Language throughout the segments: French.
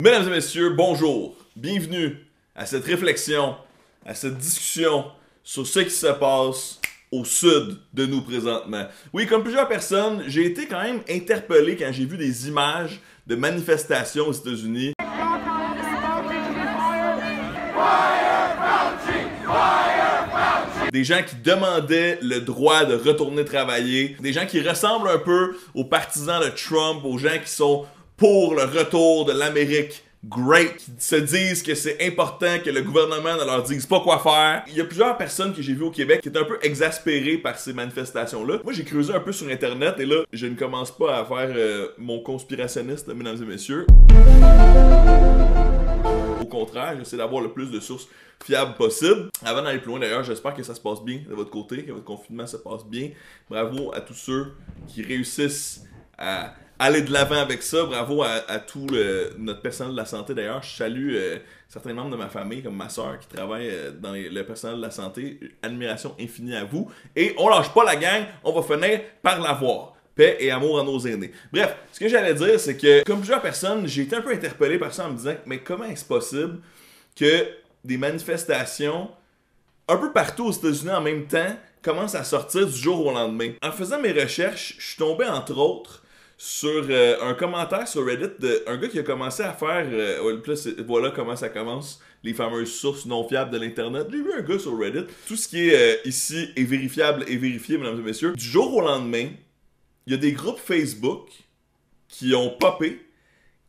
Mesdames et messieurs, bonjour. Bienvenue à cette réflexion, à cette discussion sur ce qui se passe au sud de nous présentement. Oui, comme plusieurs personnes, j'ai été quand même interpellé quand j'ai vu des images de manifestations aux États-Unis. Des gens qui demandaient le droit de retourner travailler, des gens qui ressemblent un peu aux partisans de Trump, aux gens qui sont pour le retour de l'Amérique great, qui se disent que c'est important que le gouvernement ne leur dise pas quoi faire. Il y a plusieurs personnes que j'ai vues au Québec qui étaient un peu exaspérées par ces manifestations-là. Moi, j'ai creusé un peu sur Internet et là, je ne commence pas à faire mon conspirationniste, mesdames et messieurs. Au contraire, j'essaie d'avoir le plus de sources fiables possible. Avant d'aller plus loin d'ailleurs, j'espère que ça se passe bien de votre côté, que votre confinement se passe bien. Bravo à tous ceux qui réussissent à aller de l'avant avec ça. Bravo à tout notre personnel de la santé d'ailleurs. Je salue certains membres de ma famille, comme ma soeur qui travaille dans le personnel de la santé. Admiration infinie à vous. Et on lâche pas la gang, on va finir par l'avoir. Paix et amour à nos aînés. Bref, ce que j'allais dire, c'est que, comme plusieurs personnes, j'ai été un peu interpellé par ça en me disant, mais comment est-ce possible que des manifestations un peu partout aux États-Unis en même temps commencent à sortir du jour au lendemain? En faisant mes recherches, je suis tombé entre autres sur un commentaire sur Reddit d'un gars qui a commencé à faire, voilà comment ça commence, les fameuses sources non fiables de l'Internet. J'ai vu un gars sur Reddit. Tout ce qui est ici est vérifiable et vérifié, mesdames et messieurs. Du jour au lendemain, il y a des groupes Facebook qui ont popé,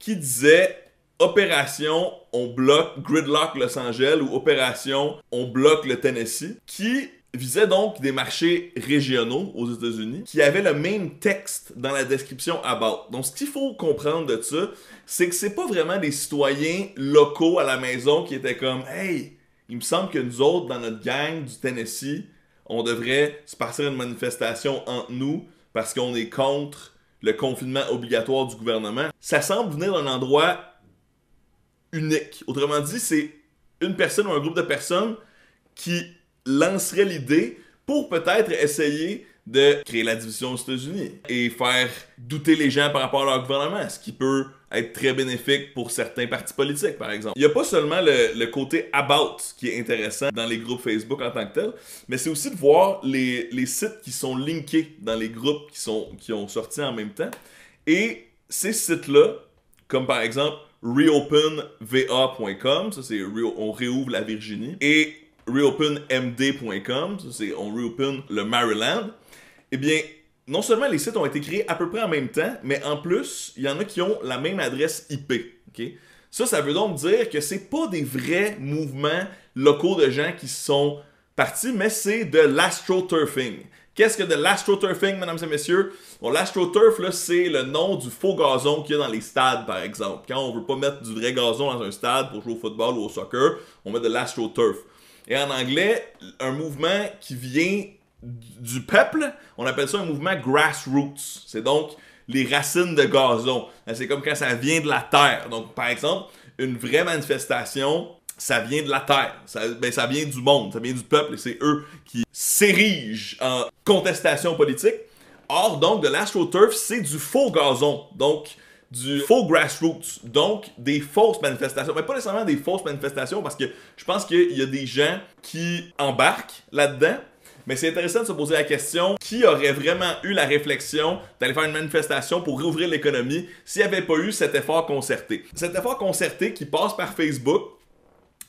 qui disaient « Opération, on bloque Gridlock Los Angeles » ou « Opération, on bloque le Tennessee », qui visait donc des marchés régionaux aux États-Unis, qui avaient le même texte dans la description « About ». Donc, ce qu'il faut comprendre de ça, c'est que c'est pas vraiment des citoyens locaux à la maison qui étaient comme « Hey, il me semble que nous autres, dans notre gang du Tennessee, on devrait se passer une manifestation entre nous parce qu'on est contre le confinement obligatoire du gouvernement ». Ça semble venir d'un endroit unique. Autrement dit, c'est une personne ou un groupe de personnes qui lancerait l'idée pour peut-être essayer de créer la division aux États-Unis et faire douter les gens par rapport à leur gouvernement, ce qui peut être très bénéfique pour certains partis politiques, par exemple. Il n'y a pas seulement le côté about qui est intéressant dans les groupes Facebook en tant que tel, mais c'est aussi de voir les sites qui sont linkés dans les groupes qui ont sorti en même temps. Et ces sites-là, comme par exemple reopenva.com, ça c'est on réouvre la Virginie, et reopenmd.com, ça c'est on reopen le Maryland, eh bien, non seulement les sites ont été créés à peu près en même temps, mais en plus, il y en a qui ont la même adresse IP. Okay? Ça veut donc dire que c'est pas des vrais mouvements locaux de gens qui sont partis, mais c'est de l'astroturfing. Qu'est-ce que de l'astroturfing, mesdames et messieurs? Bon, l'astroturf, là, c'est le nom du faux gazon qu'il y a dans les stades, par exemple. Quand on veut pas mettre du vrai gazon dans un stade pour jouer au football ou au soccer, on met de l'astroturf. Et en anglais, un mouvement qui vient du peuple, on appelle ça un mouvement grassroots. C'est donc les racines de gazon. C'est comme quand ça vient de la terre. Donc, par exemple, une vraie manifestation, ça vient de la terre. Ça vient du monde, ça vient du peuple et c'est eux qui s'érigent en contestation politique. Or, donc, de l'astroturf, c'est du faux gazon. Donc, du faux grassroots, donc des fausses manifestations. Mais pas nécessairement des fausses manifestations, parce que je pense qu'il y a des gens qui embarquent là-dedans, mais c'est intéressant de se poser la question, qui aurait vraiment eu la réflexion d'aller faire une manifestation pour rouvrir l'économie s'il n'y avait pas eu cet effort concerté? Cet effort concerté qui passe par Facebook,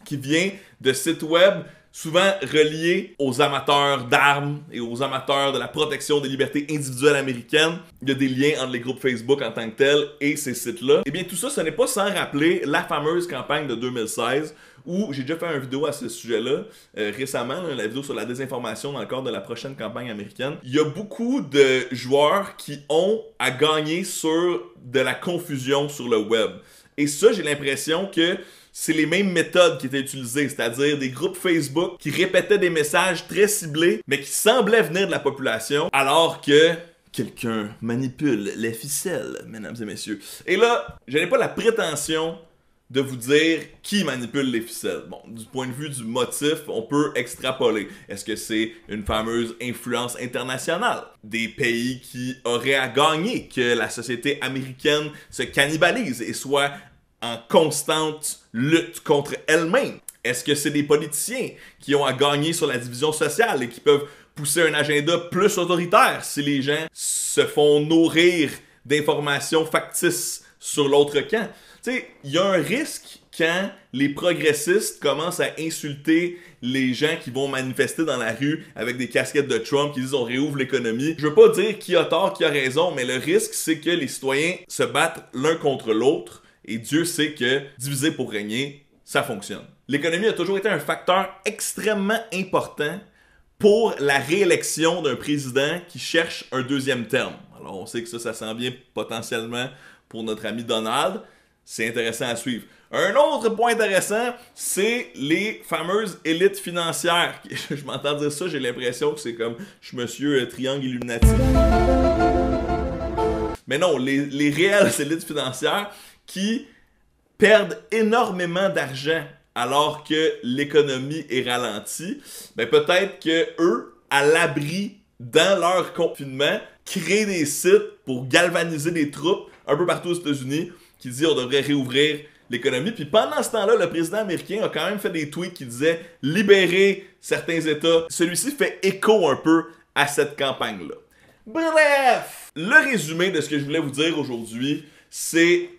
qui vient de sites web souvent reliés aux amateurs d'armes et aux amateurs de la protection des libertés individuelles américaines. Il y a des liens entre les groupes Facebook en tant que tels et ces sites-là. Et bien tout ça, ce n'est pas sans rappeler la fameuse campagne de 2016 où j'ai déjà fait une vidéo à ce sujet-là récemment, la vidéo sur la désinformation dans le cadre de la prochaine campagne américaine. Il y a beaucoup de joueurs qui ont à gagner sur de la confusion sur le web. Et ça, j'ai l'impression que c'est les mêmes méthodes qui étaient utilisées, c'est-à-dire des groupes Facebook qui répétaient des messages très ciblés, mais qui semblaient venir de la population, alors que quelqu'un manipule les ficelles, mesdames et messieurs. Et là, je n'ai pas la prétention de vous dire qui manipule les ficelles. Bon, du point de vue du motif, on peut extrapoler. Est-ce que c'est une fameuse influence internationale? Des pays qui auraient à gagner que la société américaine se cannibalise et soit en constante lutte contre elles-mêmes? Est-ce que c'est des politiciens qui ont à gagner sur la division sociale et qui peuvent pousser un agenda plus autoritaire si les gens se font nourrir d'informations factices sur l'autre camp? Tu sais, il y a un risque quand les progressistes commencent à insulter les gens qui vont manifester dans la rue avec des casquettes de Trump qui disent on réouvre l'économie. Je veux pas dire qui a tort, qui a raison, mais le risque c'est que les citoyens se battent l'un contre l'autre et Dieu sait que diviser pour régner, ça fonctionne. L'économie a toujours été un facteur extrêmement important pour la réélection d'un président qui cherche un deuxième terme. Alors on sait que ça s'en vient potentiellement pour notre ami Donald. C'est intéressant à suivre. Un autre point intéressant, c'est les fameuses élites financières. Je m'entends dire ça, j'ai l'impression que c'est comme je suis monsieur Triangle Illuminati. Mais non, les réelles élites financières qui perdent énormément d'argent alors que l'économie est ralentie, ben peut-être que eux, à l'abri dans leur confinement, créent des sites pour galvaniser des troupes un peu partout aux États-Unis qui disent on devrait réouvrir l'économie. Puis pendant ce temps-là, le président américain a quand même fait des tweets qui disaient libérer certains États. Celui-ci fait écho un peu à cette campagne-là. Bref, le résumé de ce que je voulais vous dire aujourd'hui, c'est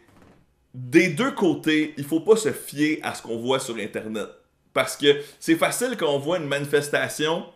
des deux côtés, il faut pas se fier à ce qu'on voit sur Internet. Parce que c'est facile quand on voit une manifestation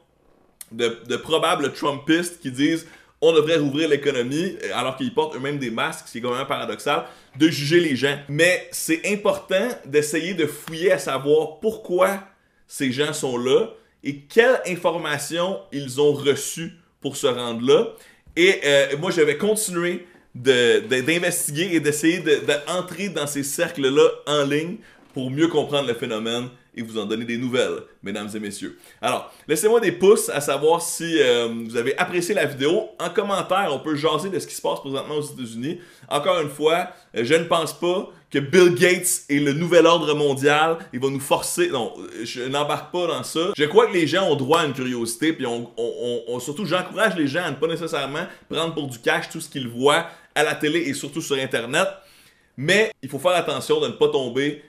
de probables Trumpistes qui disent on devrait rouvrir l'économie alors qu'ils portent eux-mêmes des masques, c'est quand même paradoxal, de juger les gens. Mais c'est important d'essayer de fouiller à savoir pourquoi ces gens sont là et quelles informations ils ont reçues pour se rendre là. Et moi, je vais continuer d'investiguer et d'essayer d'entrer dans ces cercles-là en ligne pour mieux comprendre le phénomène et vous en donner des nouvelles, mesdames et messieurs. Alors, laissez-moi des pouces à savoir si vous avez apprécié la vidéo. En commentaire, on peut jaser de ce qui se passe présentement aux États-Unis. Encore une fois, je ne pense pas que Bill Gates est le nouvel ordre mondial. Il va nous forcer... Non, je n'embarque pas dans ça. Je crois que les gens ont droit à une curiosité, puis surtout, j'encourage les gens à ne pas nécessairement prendre pour du cash tout ce qu'ils voient à la télé et surtout sur Internet. Mais il faut faire attention de ne pas tomber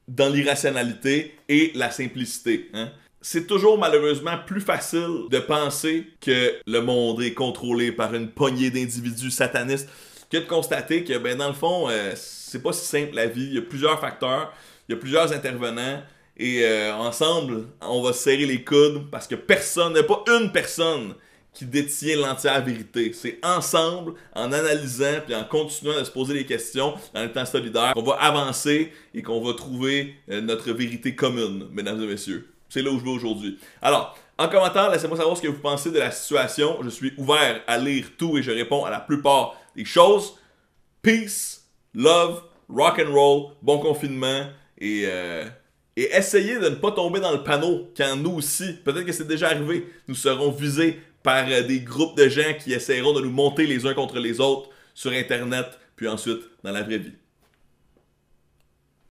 dans l'irrationalité et la simplicité. Hein? C'est toujours malheureusement plus facile de penser que le monde est contrôlé par une poignée d'individus satanistes que de constater que, ben, dans le fond, c'est pas si simple la vie. Il y a plusieurs facteurs, il y a plusieurs intervenants et ensemble, on va se serrer les coudes parce que personne, il n'y a pas une personne qui détient l'entière vérité. C'est ensemble, en analysant puis en continuant de se poser des questions dans le temps solidaire, qu'on va avancer et qu'on va trouver notre vérité commune, mesdames et messieurs. C'est là où je vais aujourd'hui. Alors, en commentaire, laissez-moi savoir ce que vous pensez de la situation. Je suis ouvert à lire tout et je réponds à la plupart des choses. Peace, love, rock and roll, bon confinement et essayez de ne pas tomber dans le panneau quand nous aussi, peut-être que c'est déjà arrivé, nous serons visés par des groupes de gens qui essaieront de nous monter les uns contre les autres sur Internet, puis ensuite dans la vraie vie.